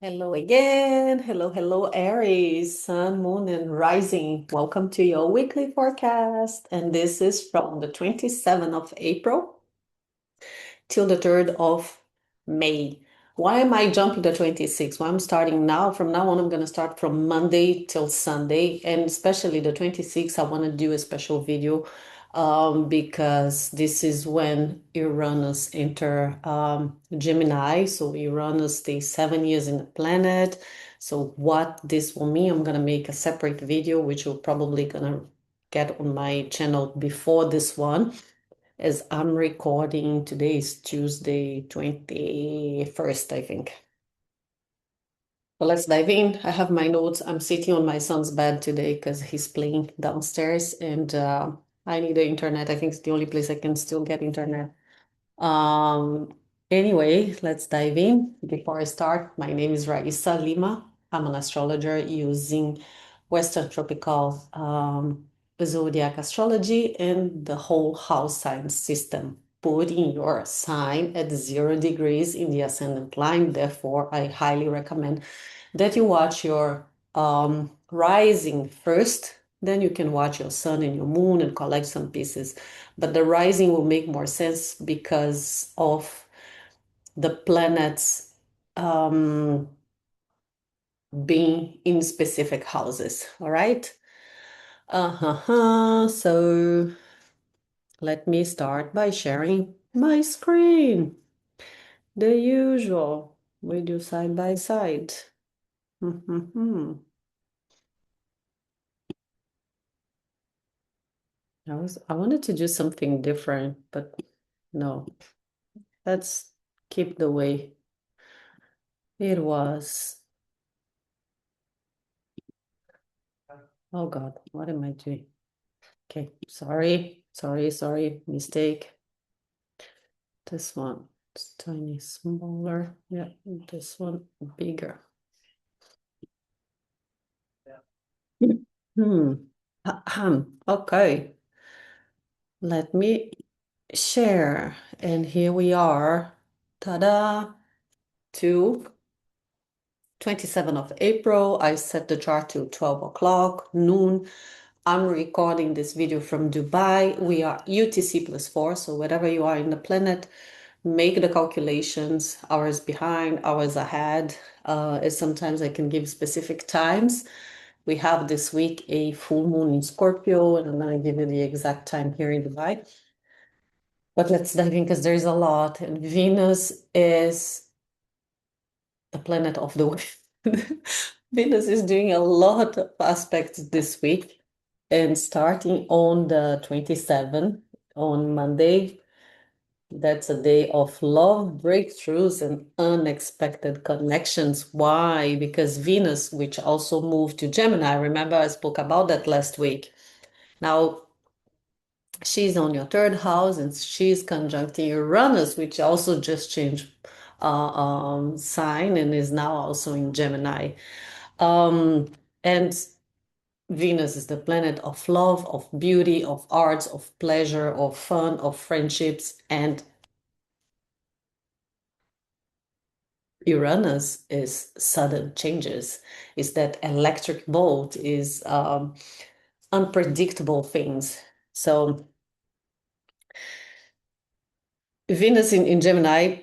Hello again. Hello, Aries, Sun, Moon, and Rising. Welcome to your weekly forecast. And this is from the 27th of April till the 3rd of May. Why am I jumping to 26? Well, I'm starting now. From now on, I'm going to start from Monday till Sunday. And especially the 26th, I want to do a special video because this is when Uranus enter Gemini. So Uranus stays 7 years in the planet. So what this will mean, I'm going to make a separate video, which will probably going to get on my channel before this one. As I'm recording, today is Tuesday, 21st, I think. But let's dive in. I have my notes. I'm sitting on my son's bed today because he's playing downstairs and I need the internet. I think it's the only place I can still get internet. Um, anyway, let's dive in. Before I start, my name is Raissa Lima. I'm an astrologer using Western Tropical Zodiac Astrology and the whole house sign system, putting your sign at 0 degrees in the ascendant line. Therefore, I highly recommend that you watch your rising first, then you can watch your sun and your moon and collect some pieces. But the rising will make more sense because of the planets being in specific houses. All right. So let me start by sharing my screen. The usual. We do side by side. I wanted to do something different, but no. Let's keep the way it was. Oh God, what am I doing? Okay, sorry, mistake. This one is tiny, smaller. Yeah, this one bigger. Hmm. Okay, let me share. And here we are. Ta-da! 27th of April. I set the chart to 12 o'clock, noon. I'm recording this video from Dubai. We are UTC +4, so wherever you are in the planet, make the calculations, hours behind, hours ahead. As sometimes I can give specific times. We have this week a full moon in Scorpio, and I'm going to give you the exact time here in Dubai. But let's dive in because there's a lot. And Venus is the planet of the week. Venus is doing a lot of aspects this week. And starting on the 27th, on Monday, that's a day of love, breakthroughs, and unexpected connections. Why? Because Venus, which also moved to Gemini, remember I spoke about that last week. Now, she's on your third house and she's conjuncting Uranus, which also just changed sign and is now also in Gemini. And Venus is the planet of love, of beauty, of arts, of pleasure, of fun, of friendships, and Uranus is sudden changes, is that electric bolt, is unpredictable things. So Venus in Gemini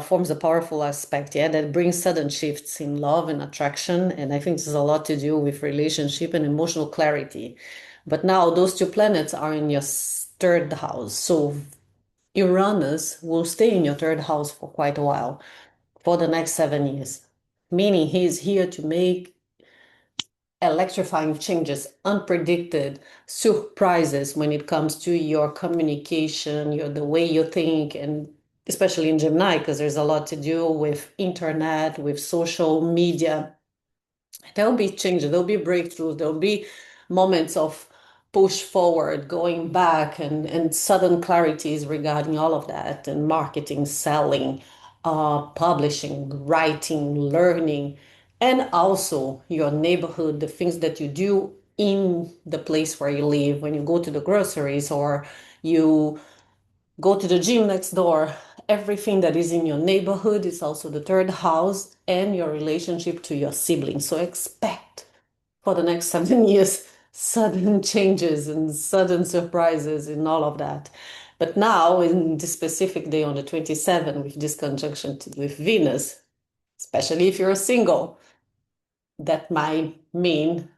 forms a powerful aspect, yeah, that brings sudden shifts in love and attraction. And I think this has a lot to do with relationship and emotional clarity. But now those two planets are in your third house. So Uranus will stay in your third house for quite a while, for the next 7 years, meaning he's here to make electrifying changes, unpredicted surprises when it comes to your communication, the way you think, and especially in Gemini, because there's a lot to do with internet, with social media. There'll be changes, there'll be breakthroughs, there'll be moments of push forward, going back, and sudden clarities regarding all of that, and marketing, selling, publishing, writing, learning, and also your neighborhood, the things that you do in the place where you live, when you go to the groceries or you go to the gym next door. everything that is in your neighborhood. It's also the third house and your relationship to your siblings. So expect for the next 7 years sudden changes and sudden surprises and all of that. But now, in this specific day on the 27th, with this conjunction with Venus, especially if you're single, that might mean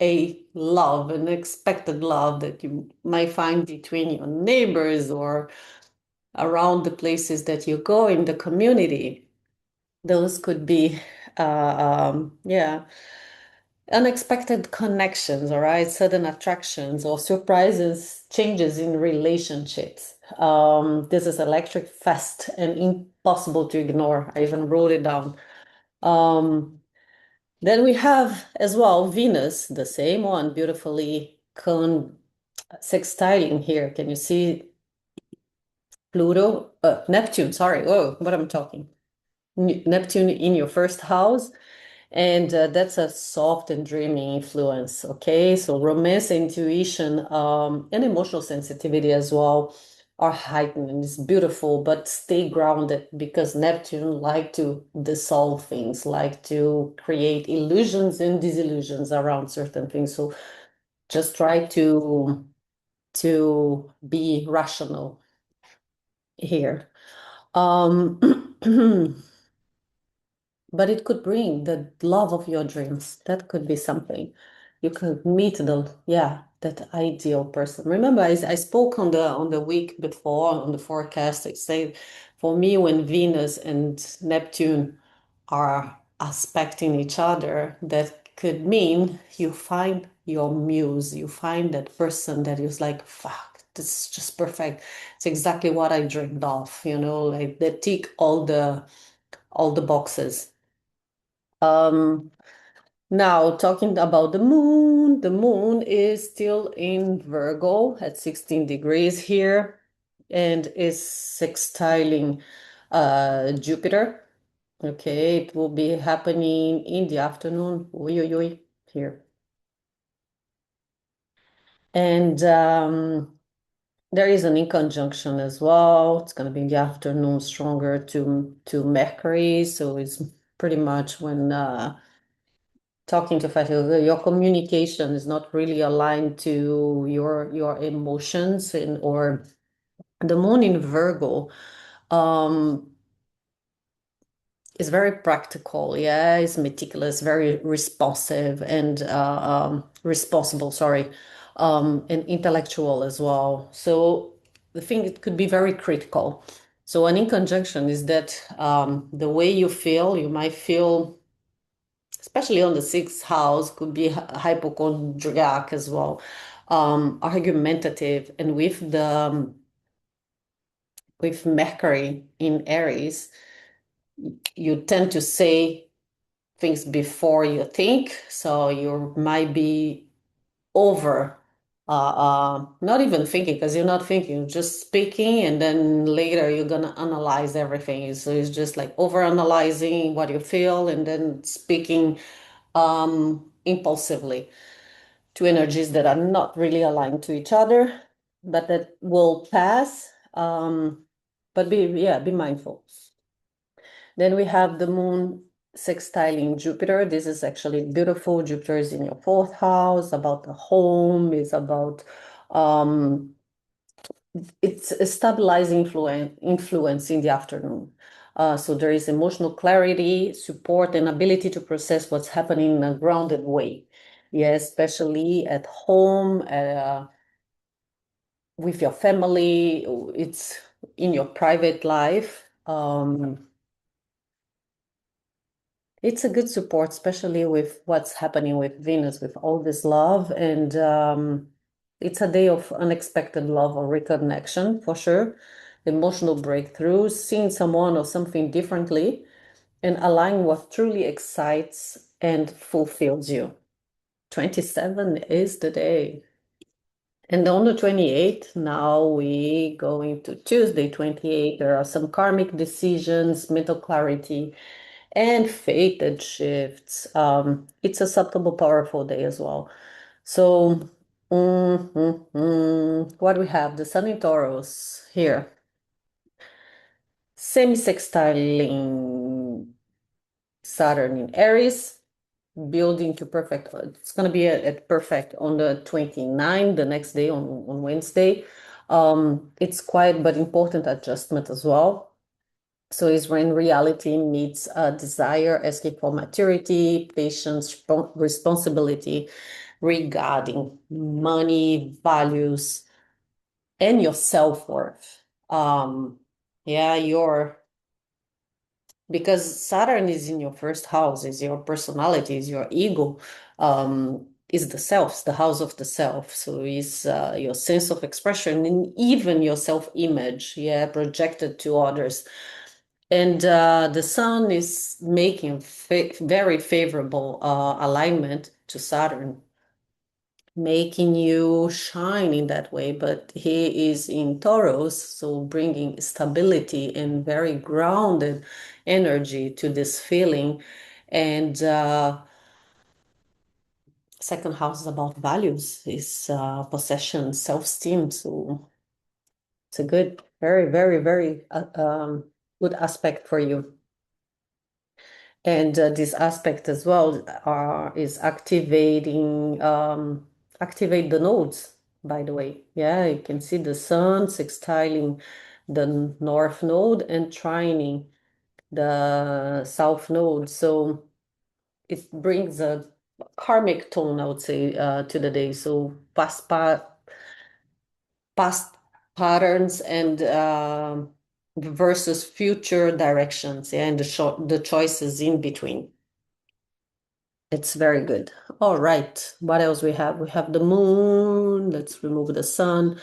a love, an expected love that you might find between your neighbors or around the places that you go in the community. Those could be, yeah, unexpected connections, all right, sudden attractions or surprises, changes in relationships. This is electric, fast, and impossible to ignore. I even wrote it down. Um, then we have as well Venus, the same one, beautifully sextiling here. Can you see Pluto? Neptune, sorry. Oh, what am I talking? Neptune in your first house. And that's a soft and dreamy influence. Okay. So romance, intuition, and emotional sensitivity as well are heightened. And it's beautiful, but stay grounded because Neptune like to dissolve things, like to create illusions and disillusions around certain things. So just try to be rational here. Um, but it could bring the love of your dreams. That could be something. You could meet that ideal person. Remember, I spoke on the week before on the forecast. I say, for me, when Venus and Neptune are aspecting each other, that could mean you find your muse. You find that person that is like, fuck, this is just perfect. It's exactly what I dreamed of. Like they tick all the boxes. Um, Now, talking about the moon is still in Virgo at 16 degrees here and is sextiling Jupiter. Okay, it will be happening in the afternoon. Oi, oi, oi, here. And there is an in conjunction as well. It's going to be in the afternoon, stronger to Mercury. So it's pretty much when talking to Fatih, your communication is not really aligned to your emotions and or the moon in Virgo is very practical, yeah, it's meticulous, very responsive and responsible, sorry, and intellectual as well. So the thing it could be very critical. So an in conjunction is that the way you feel, you might feel especially on the sixth house, could be hypochondriac as well, argumentative, and with Mercury in Aries, you tend to say things before you think, so you might be over. Not even thinking because you're not thinking, you're just speaking, and then later you're gonna analyze everything. So it's just like over analyzing what you feel and then speaking impulsively to energies that are not really aligned to each other, but that will pass. But be mindful. Then we have the moon sextiling Jupiter. This is actually beautiful. Jupiter is in your fourth house, about the home, is about um, it's a stabilizing influence in the afternoon. So there is emotional clarity, support, and ability to process what's happening in a grounded way. Yeah, especially at home, with your family, it's in your private life. It's a good support, especially with what's happening with Venus, with all this love. And it's a day of unexpected love or reconnection for sure. Emotional breakthroughs, seeing someone or something differently, and aligning what truly excites and fulfills you. 27 is the day. And on the 28th, now we going to Tuesday, 28. There are some karmic decisions, mental clarity, and fated shifts. It's a subtle, powerful day as well. So, what do we have? The Sun in Taurus here. semi-sextiling Saturn in Aries, building to perfect. It's going to be at perfect on the 29th, the next day on Wednesday. It's quite but important adjustment as well. So it's when reality meets a desire, asking for maturity, patience, responsibility regarding money, values, and your self-worth. Yeah, because Saturn is in your first house, is your personality, is your ego, is the self, the house of the self. So is your sense of expression and even your self-image, yeah, projected to others. And the sun is making very favorable alignment to Saturn, making you shine in that way. But he is in Taurus, so bringing stability and very grounded energy to this feeling. And second house is about values, is possession, self-esteem. So it's a good, very, very, very good aspect for you. And this aspect as well is activate the nodes, by the way. Yeah, you can see the sun sextiling the north node and trining the south node. So it brings a karmic tone, I would say, to the day. So past patterns and versus future directions, yeah, and the choices in between. It's very good. All right. What else we have? We have the moon. Let's remove the sun.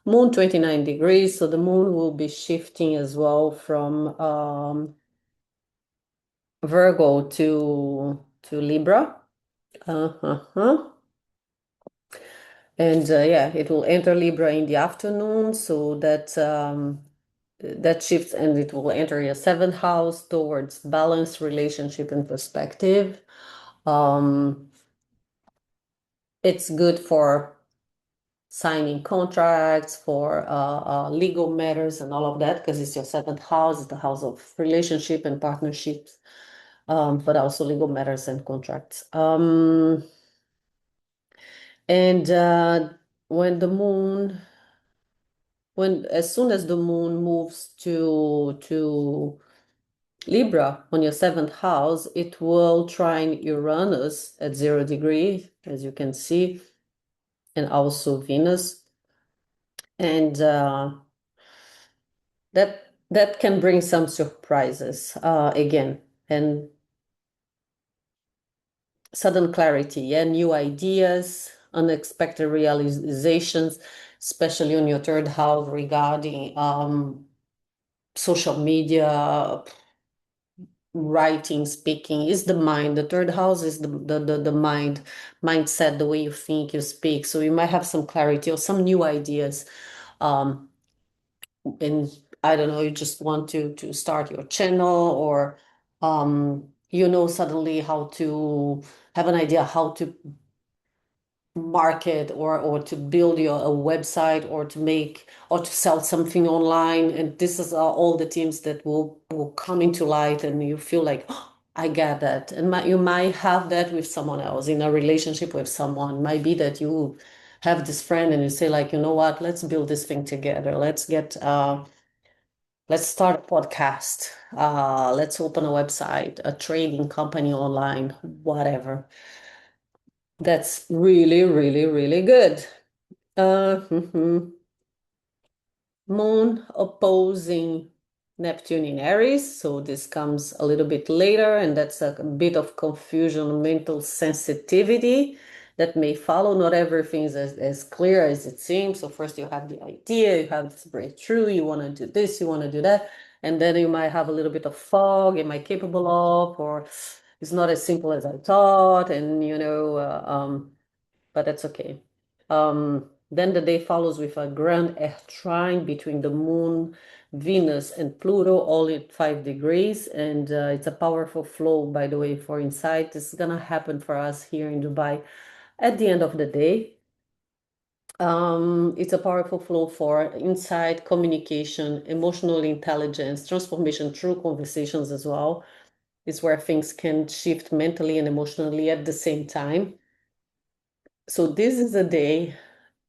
Moon 29 degrees. So the moon will be shifting as well from Virgo to Libra. Uh-huh. And yeah, it will enter Libra in the afternoon. So that shifts and it will enter your seventh house towards balance, relationship, and perspective. Um, it's good for signing contracts, for legal matters and all of that, because it's your seventh house, it's the house of relationship and partnerships, but also legal matters and contracts. And when the moon, as soon as the moon moves to Libra on your seventh house, it will trine Uranus at 0 degree, as you can see, and also Venus. And that can bring some surprises again, and sudden clarity and new ideas, unexpected realizations, especially on your third house regarding social media, writing, speaking. Is the mind. The third house is the mind, mindset, the way you think, you speak. So you might have some clarity or some new ideas. And I don't know, you just want to start your channel, or suddenly how to have an idea how to market, or to build your a website, or to make or to sell something online. And this is all the teams that will come into light, and you feel like, oh, I get that. And you might have that with someone else in a relationship with someone. Might be that you have this friend and you say, like, you know what, let's build this thing together. Let's start a podcast. Let's open a website, a trading company online, whatever. That's really, really, really good. Mhm. Moon opposing Neptune in Aries. So this comes a little bit later, and that's a bit of confusion, mental sensitivity that may follow. Not everything is as clear as it seems. So first you have the idea, you have this breakthrough, you want to do this, you want to do that. And then you might have a little bit of fog. Am I capable of, or it's not as simple as I thought. And, but that's okay. Then the day follows with a grand trine between the moon, Venus, and Pluto, all at 5 degrees. And it's a powerful flow, by the way, for insight. It's going to happen for us here in Dubai at the end of the day. It's a powerful flow for insight, communication, emotional intelligence, transformation through conversations as well. It's where things can shift mentally and emotionally at the same time. So this is a day,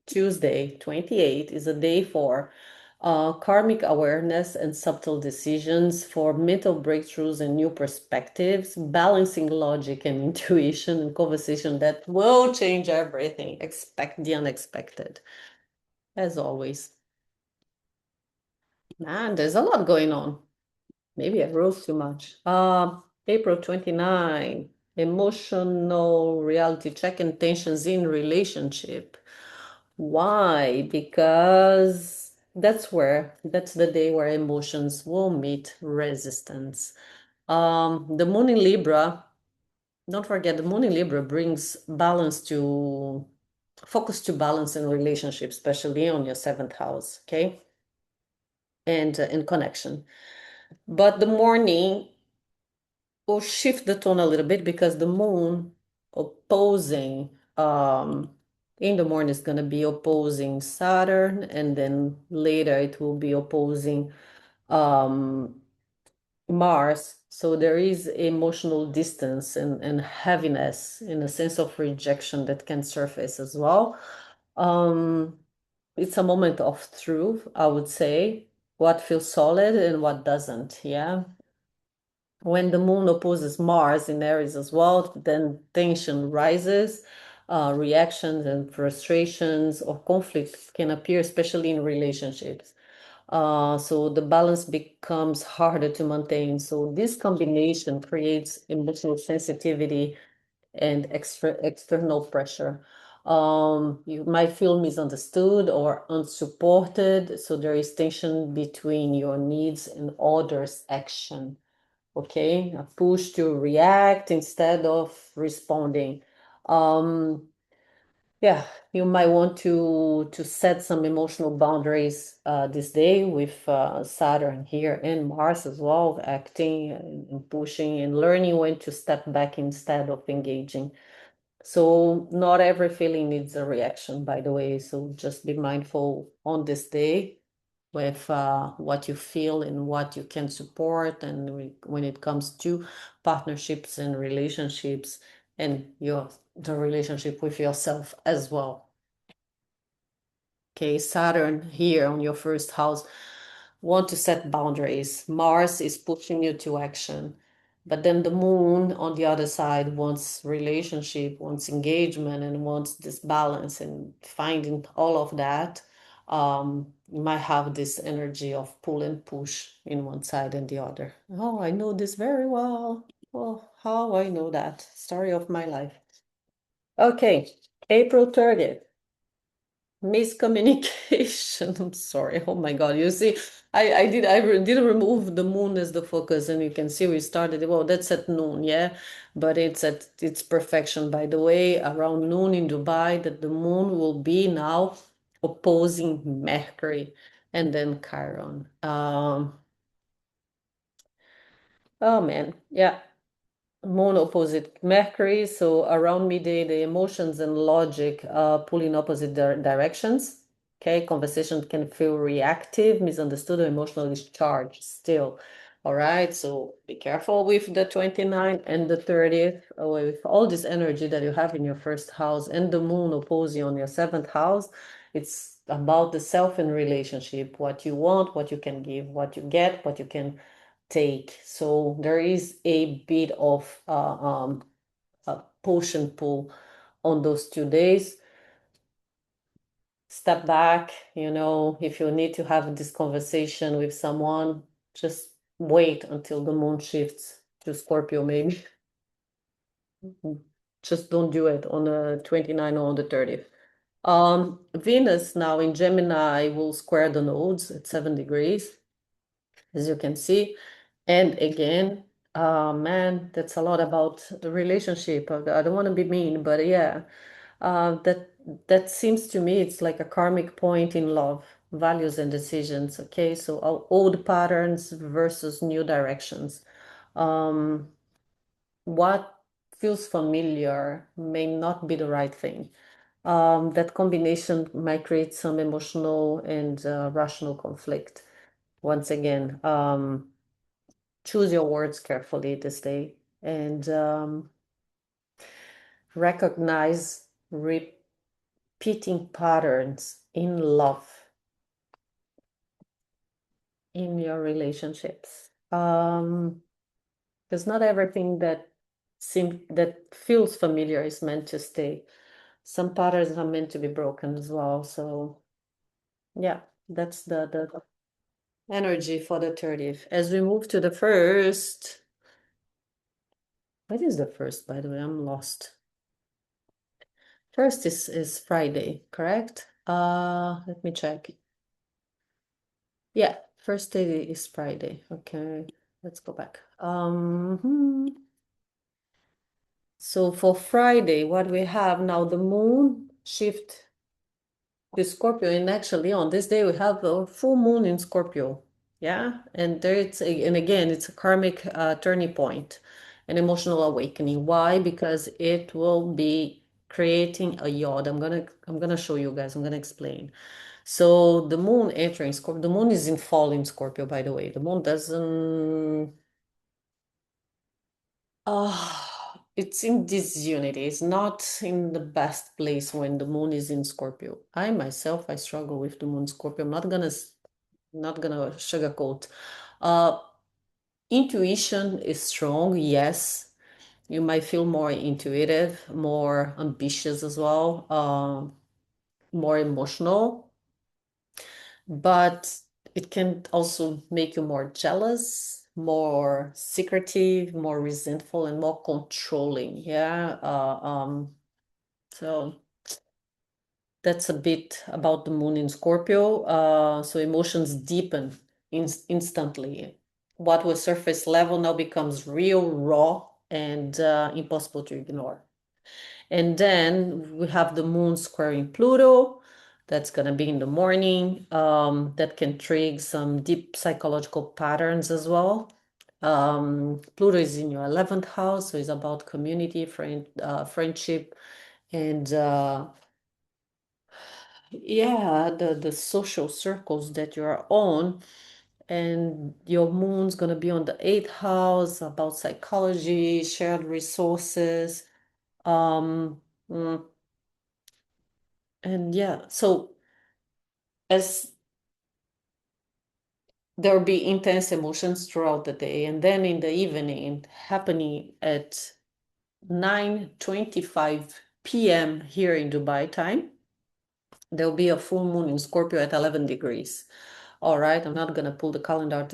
Tuesday, 28, is a day for karmic awareness and subtle decisions, for mental breakthroughs and new perspectives, balancing logic and intuition and conversation that will change everything. Expect the unexpected, as always. Man, there's a lot going on. Maybe I wrote too much. April 29, emotional reality check and tensions in relationship. Why? Because that's the day where emotions will meet resistance. The moon in Libra, don't forget, the moon in Libra brings focus to balance in relationships, especially on your seventh house, okay? And in connection. But the morning will shift the tone a little bit because the moon opposing in the morning is going to be opposing Saturn, and then later it will be opposing um Mars. So there is emotional distance and heaviness in a sense of rejection that can surface as well. um it's a moment of truth, I would say, what feels solid and what doesn't. Yeah, when the moon opposes Mars in Aries as well, then tension rises. Reactions and frustrations or conflict can appear, especially in relationships. So the balance becomes harder to maintain. So this combination creates emotional sensitivity and external pressure. You might feel misunderstood or unsupported. So there is tension between your needs and others' action. Okay, a push to react instead of responding. Um, yeah, you might want to set some emotional boundaries this day with Saturn here and Mars as well, acting and pushing and learning when to step back instead of engaging. So not every feeling needs a reaction, by the way. So just be mindful on this day with what you feel and what you can support, and when it comes to partnerships and relationships and the relationship with yourself as well. Okay, Saturn here on your first house want to set boundaries. Mars is pushing you to action. But then the moon on the other side wants relationship, wants engagement, and wants this balance, and finding all of that. You might have this energy of pull and push in one side and the other. Oh, I know this very well. Oh, how I know that. Story of my life. Okay, April 30th. Miscommunication. I'm sorry. Oh my God. You see, did remove the moon as the focus, and you can see we started. Well, that's at noon, yeah. But it's at its perfection. By the way, around noon in Dubai, that the moon will be now opposing Mercury and then Chiron. Oh man, yeah. Moon opposite Mercury, so around midday, the emotions and logic pull in opposite directions. Okay, conversation can feel reactive, misunderstood, or emotionally charged still. All right, so be careful with the 29th and the 30th, with all this energy that you have in your first house and the moon opposing on your seventh house. It's about the self and relationship, what you want, what you can give, what you get, what you can take. So there is a bit of a push and pull on those 2 days. Step back, if you need to have this conversation with someone, just wait until the moon shifts to Scorpio, maybe. Just don't do it on the 29th or on the 30th. Venus now in Gemini will square the nodes at 7 degrees, as you can see. And again, man, that's a lot about the relationship. I don't want to be mean, but yeah, that seems to me it's like a karmic point in love, values and decisions. Okay, so old patterns versus new directions. Um, what feels familiar may not be the right thing. That combination might create some emotional and rational conflict. Once again, choose your words carefully this day and recognize repeating patterns in love in your relationships. Because not everything that feels familiar is meant to stay. Some patterns are meant to be broken as well. So yeah, that's the energy for the 30th. As we move to the first, what is the first, by the way? I'm lost. First is Friday, correct? Let me check. Yeah, first day is Friday. Okay, let's go back. So for Friday, what we have now, the moon shift to Scorpio, and actually on this day we have a full moon in Scorpio. Yeah, and and again, it's a karmic turning point, an emotional awakening. Why? Because it will be creating a yod. I'm gonna show you guys. I'm gonna explain. So the moon entering Scorpio, the moon is in fall in Scorpio, by the way. The moon doesn't it's in disunity. It's not in the best place when the moon is in Scorpio. I myself, I struggle with the moon Scorpio. I'm not gonna sugarcoat. Uh, Intuition is strong, yes. You might feel more intuitive, more ambitious as well, more emotional, but it can also make you more jealous, more secretive, more resentful, and more controlling. Yeah. So that's a bit about the moon in Scorpio. So emotions deepen instantly. What was surface level now becomes real, raw, and impossible to ignore. And then we have the moon squaring Pluto. That's going to be in the morning. That can trigger some deep psychological patterns as well. Pluto is in your 11th house, so it's about community, friendship, and yeah, the social circles that you're on. And your moon's going to be on the 8th house, about psychology, shared resources. Um, mm, and yeah, so as there'll be intense emotions throughout the day, and then in the evening, happening at 9:25 p.m. here in Dubai time, there'll be a full moon in Scorpio at 11 degrees. All right, I'm not gonna pull the calendar,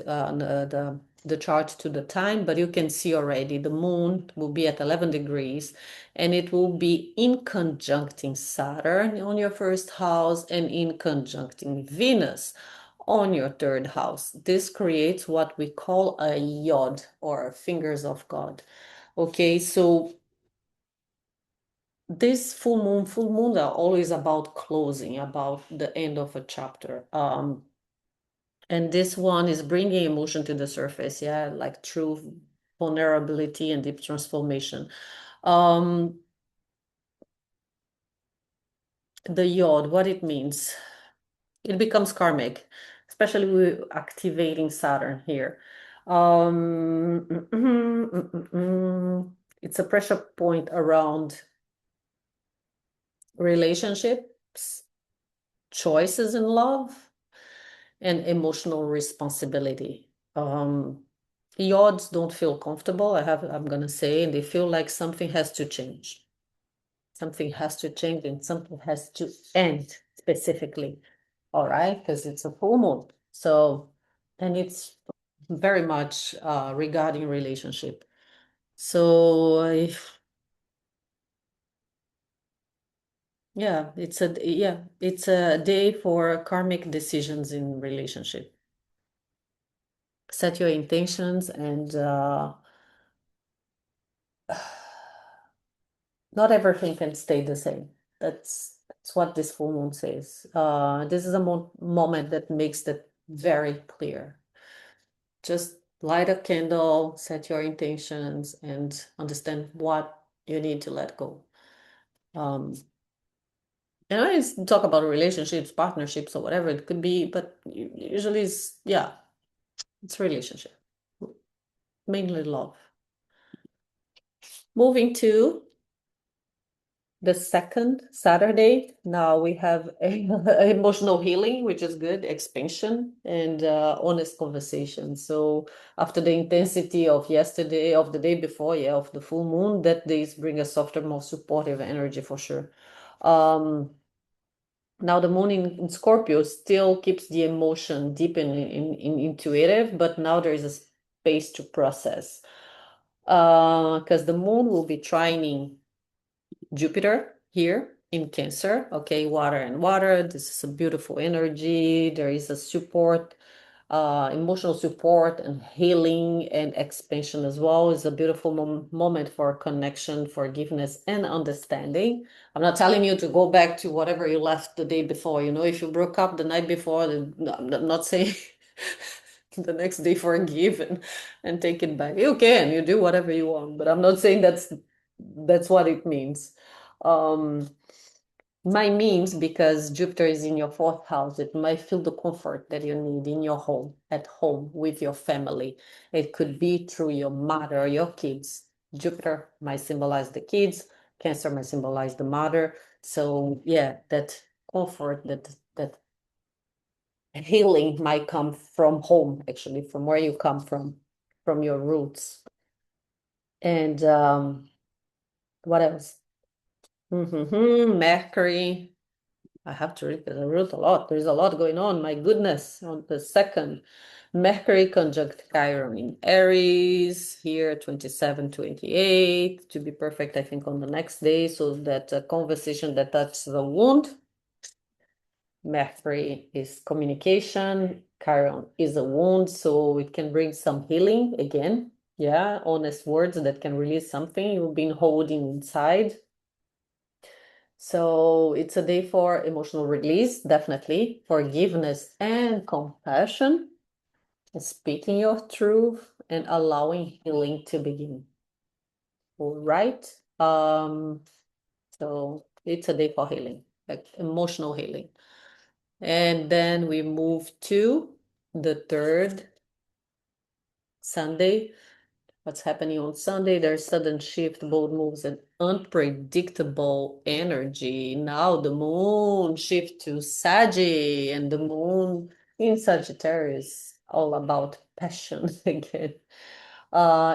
the chart to the time, but you can see already the moon will be at 11 degrees, and it will be in conjuncting Saturn on your first house and in conjuncting Venus on your third house. This creates what we call a yod, or fingers of God. Okay, so this full moons are always about closing, about the end of a chapter. And this one is bringing emotion to the surface, yeah, like true vulnerability and deep transformation. Um, the yod, what it means, it becomes karmic, especially with activating Saturn here. It's a pressure point around relationships, choices in love, and emotional responsibility. The odds don't feel comfortable, I'm gonna say, and they feel like something has to change. Something has to change and something has to end specifically. All right, because it's a full moon. So, and it's very much regarding relationship. So if it's a day for karmic decisions in relationship. Set your intentions and not everything can stay the same. That's what this full moon says. This is a moment that makes that very clear. Just light a candle, set your intentions, and understand what you need to let go. Um, And I talk about relationships, partnerships, or whatever it could be, but usually it's, yeah, it's relationship, mainly love. Moving to the second Saturday, now we have emotional healing, which is good, expansion and honest conversation. So after the intensity of yesterday, of the day before, yeah, of the full moon, that days bring a softer, more supportive energy for sure. Um, Now the moon in Scorpio still keeps the emotion deep in intuitive, but now there is a space to process. Because the moon will be trining Jupiter here in Cancer. Okay, water and water. This is a beautiful energy. There is a support, emotional support and healing and expansion as well. It's a beautiful moment for connection, forgiveness, and understanding. I'm not telling you to go back to whatever you left the day before. You know, if you broke up the night before, then I'm not saying the next day forgive and take it back. You can, you do whatever you want, but I'm not saying that's what it means. Um, my means because Jupiter is in your fourth house, it might feel the comfort that you need in your home, at home with your family. It could be through your mother or your kids. Jupiter might symbolize the kids, Cancer might symbolize the mother. So yeah, that comfort, that healing might come from home, actually, from where you come from your roots. And what else? Mercury. I have to read because I wrote a lot. There's a lot going on. My goodness. On the second, Mercury conjunct Chiron in Aries here, 27, 28. To be perfect, I think on the next day. So that conversation that touches the wound. Mercury is communication. Chiron is a wound. So it can bring some healing again. Yeah, honest words that can release something you've been holding inside. So it's a day for emotional release, definitely, forgiveness and compassion, speaking your truth and allowing healing to begin. All right. So it's a day for healing, like emotional healing. And then we move to the third Sunday. What's happening on Sunday? There's sudden shift, bold moves, and unpredictable energy. Now the moon shift to Sagi, and the moon in Sagittarius, all about passion again.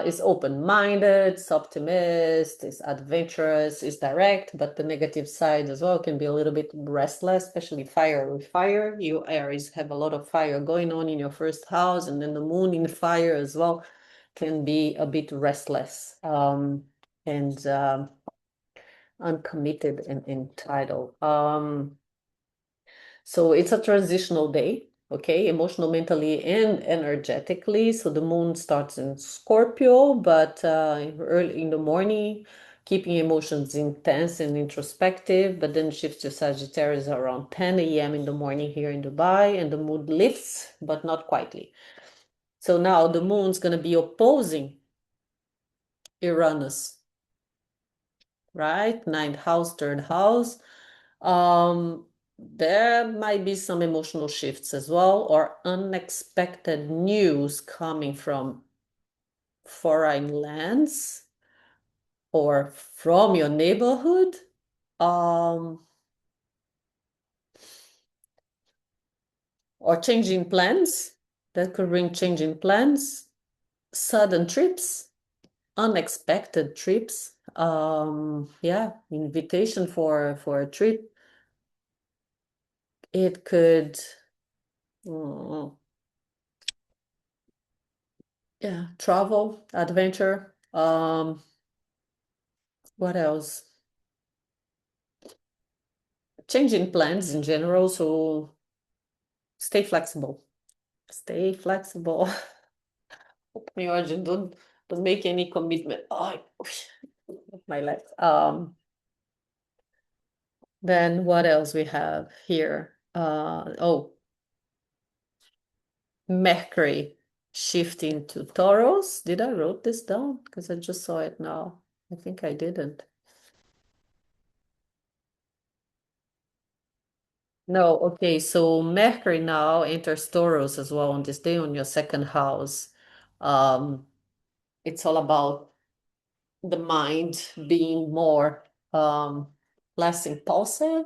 Is open-minded, is optimist, is adventurous, is direct, but the negative side as well can be a little bit restless, especially fire with fire. You Aries have a lot of fire going on in your first house, and then the moon in fire as well can be a bit restless and uncommitted and entitled. So it's a transitional day, okay, emotional, mentally, and energetically. So the moon starts in Scorpio, but early in the morning, keeping emotions intense and introspective, but then shifts to Sagittarius around 10 a.m. in the morning here in Dubai, and the mood lifts, but not quietly. So now the moon's going to be opposing Uranus, right? Ninth house, third house. There might be some emotional shifts as well, or unexpected news coming from foreign lands or from your neighborhood. Um, or changing plans. That could bring changing plans, sudden trips, unexpected trips. Yeah, invitation for a trip. It could, mm, yeah, travel, adventure. What else? Changing plans in general. So stay flexible. Stay flexible. Open your agenda. Don't make any commitment. Oh, my legs. Then what else we have here? Oh, Mercury shifting to Taurus. Did I wrote this down? Because I just saw it now. I think I didn't. No, okay. So Mercury now enters Taurus as well on this day on your second house. Um, it's all about the mind being more less impulsive,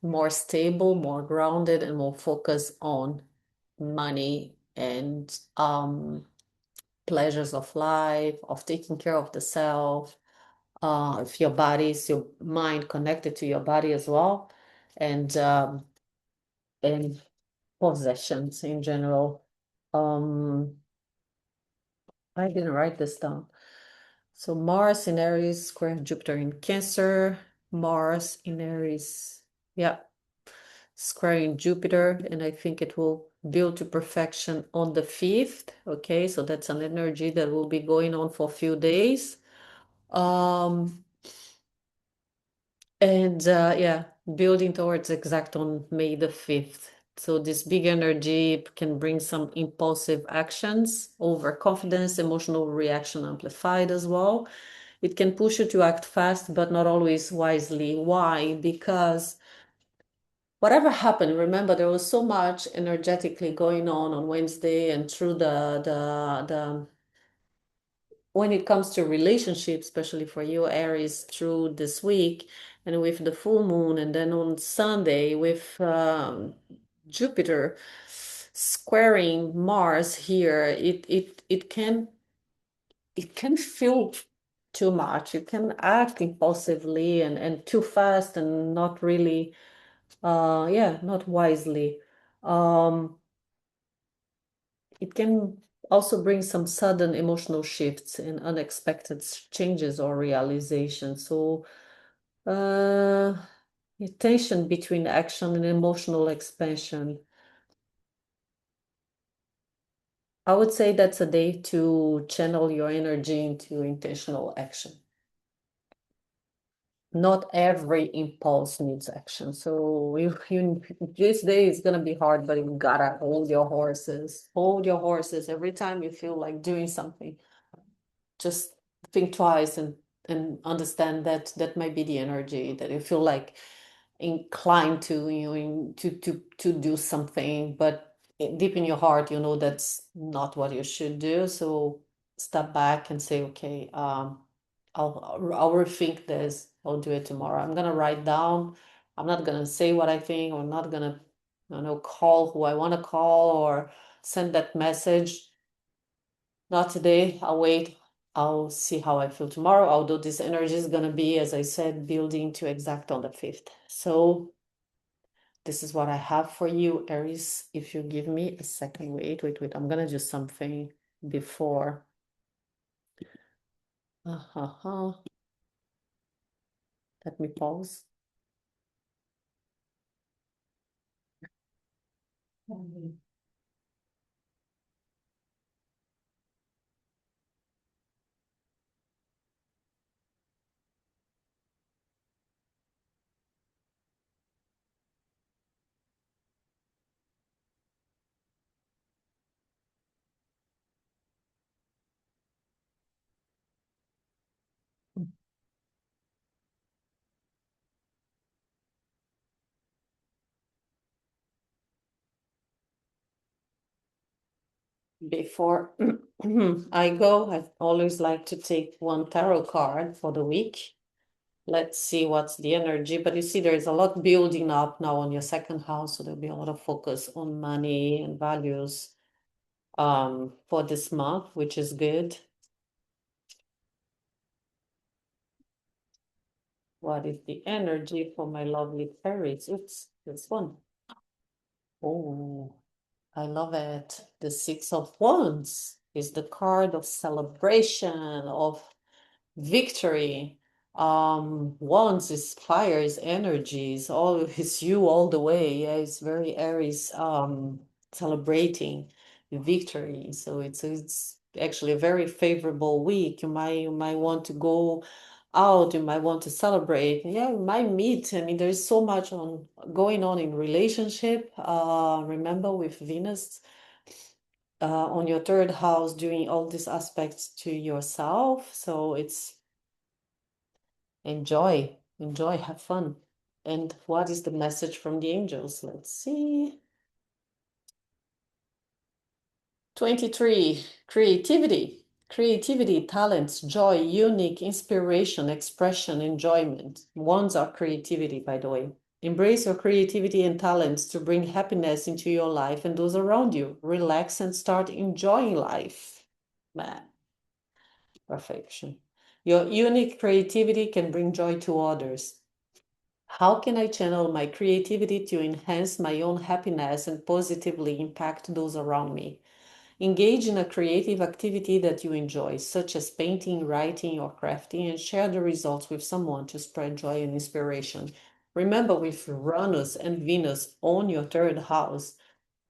more stable, more grounded, and more focused on money and pleasures of life, of taking care of the self, of your body, is your mind connected to your body as well, and and possessions in general. Um, I didn't write this down. So Mars in Aries, square Jupiter in Cancer, Mars in Aries, yeah, squaring Jupiter, and I think it will build to perfection on the 5th. Okay, so that's an energy that will be going on for a few days. Um, and yeah, building towards exact on May the 5th. So this big energy can bring some impulsive actions, overconfidence, emotional reaction amplified as well. It can push you to act fast, but not always wisely. Why? Because whatever happened, remember there was so much energetically going on Wednesday and through the when it comes to relationships, especially for you, Aries, through this week, and with the full moon, and then on Sunday with Jupiter squaring Mars here, it can feel too much. You can act impulsively and too fast and not really, yeah, not wisely. Um, it can also bring some sudden emotional shifts and unexpected changes or realizations. So, uh, the tension between action and emotional expansion. I would say that's a day to channel your energy into intentional action. Not every impulse needs action. So this day is gonna be hard, but you gotta hold your horses. Hold your horses every time you feel like doing something. Just think twice and understand that that might be the energy that you feel like inclined to to do something, but deep in your heart you know that's not what you should do. So step back and say, okay, I'll rethink this. I'll do it tomorrow. I'm gonna write down. I'm not gonna say what I think. I'm not gonna, call who I want to call or send that message. Not today. I'll wait. I'll see how I feel tomorrow. Although this energy is gonna be, as I said, building to exact on the 5th. So this is what I have for you, Aries. If you give me a second, wait. I'm gonna do something before. Uh-huh. Let me pause. Mhm. Before I go, I always like to take one tarot card for the week. Let's see what's the energy. But you see, there's a lot building up now on your second house, so there'll be a lot of focus on money and values for this month, which is good. What is the energy for my lovely fairies? Oops, this one. Oh, I love it. The Six of Wands is the card of celebration, of victory. Wands is fire, is energy, is all it's you all the way. Yeah, it's very Aries, celebrating victory. So it's actually a very favorable week. You might want to go out, you might want to celebrate. Yeah, you might meet. I mean, there's so much on going on in relationship. Remember with Venus on your third house doing all these aspects to yourself. So it's enjoy, have fun. And what is the message from the angels? Let's see. 23, creativity. Creativity, talents, joy, unique, inspiration, expression, enjoyment. Wands are creativity, by the way. Embrace your creativity and talents to bring happiness into your life and those around you. Relax and start enjoying life. Man, perfection. Your unique creativity can bring joy to others. How can I channel my creativity to enhance my own happiness and positively impact those around me? Engage in a creative activity that you enjoy, such as painting, writing, or crafting, and share the results with someone to spread joy and inspiration. Remember, with Uranus and Venus on your third house,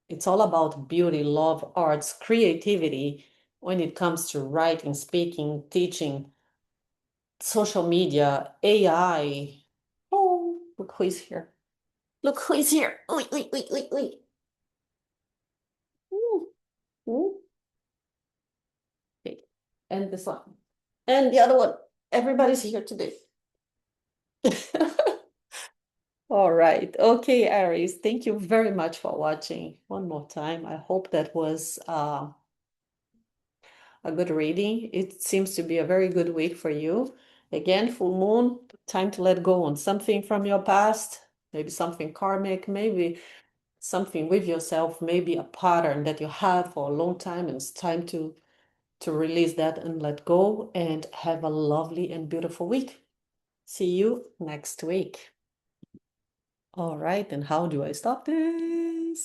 it's all about beauty, love, arts, creativity when it comes to writing, speaking, teaching, social media, AI. Oh, look who is here. Look who is here. Oi, oi, oi, oi, oi. Ooh, ooh. Okay. And this one. And the other one. Everybody's here today. All right. Okay, Aries, thank you very much for watching one more time. I hope that was a good reading. It seems to be a very good week for you. Again, full moon, time to let go on something from your past, maybe something karmic, maybe something with yourself, maybe a pattern that you have for a long time, and it's time to release that and let go and have a lovely and beautiful week. See you next week. All right, and how do I stop this?